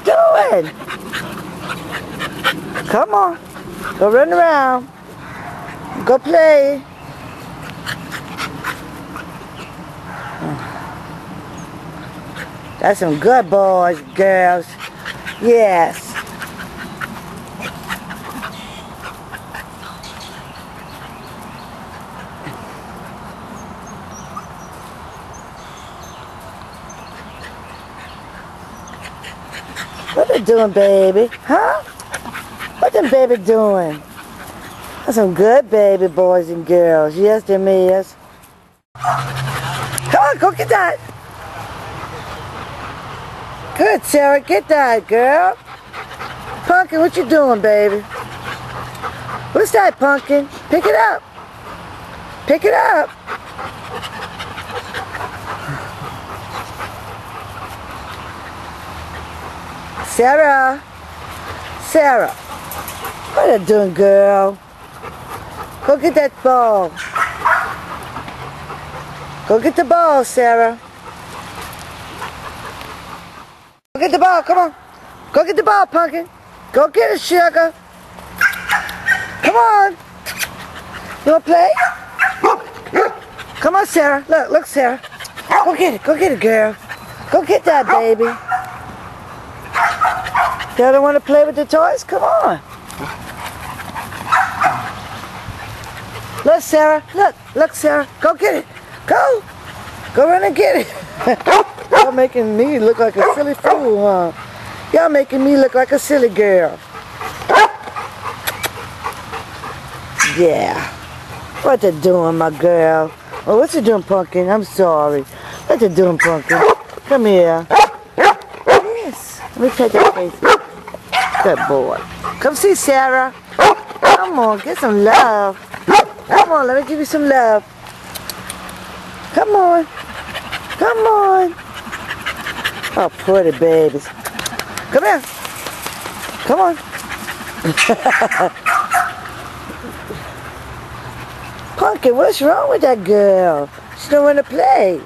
y'all doing? Come on. Go run around. Go play. That's some good boys, girls. Yes. What they doing, baby? Huh? What them baby doing? That's some good baby boys and girls. Yes, them is. Come on, go get that. Good, Sarah. Get that, girl. Pumpkin, what you doing, baby? What's that, Pumpkin? Pick it up. Pick it up. Sarah. Sarah. What are you doing, girl? Go get that ball. Go get the ball, Sarah. Go get the ball, come on. Go get the ball, Pumpkin. Go get it, sugar. Come on. You want to play? Come on, Sarah. Look, Sarah. Go get it, girl. Go get that, baby. Y'all don't want to play with the toys? Come on. Look, Sarah. Look, Sarah. Go get it. Go run and get it. Y'all making me look like a silly fool, huh? Y'all making me look like a silly girl. Yeah. What you doing, my girl? Oh, what you doing, Pumpkin? I'm sorry. What you doing, Pumpkin? Come here. Yes. Let me take your face. Good boy. Come see Sarah. Come on, get some love. Come on, let me give you some love. Come on. Come on. Oh, pretty babies. Come here. Come on. Pumpkin, what's wrong with that girl? She don't want to play.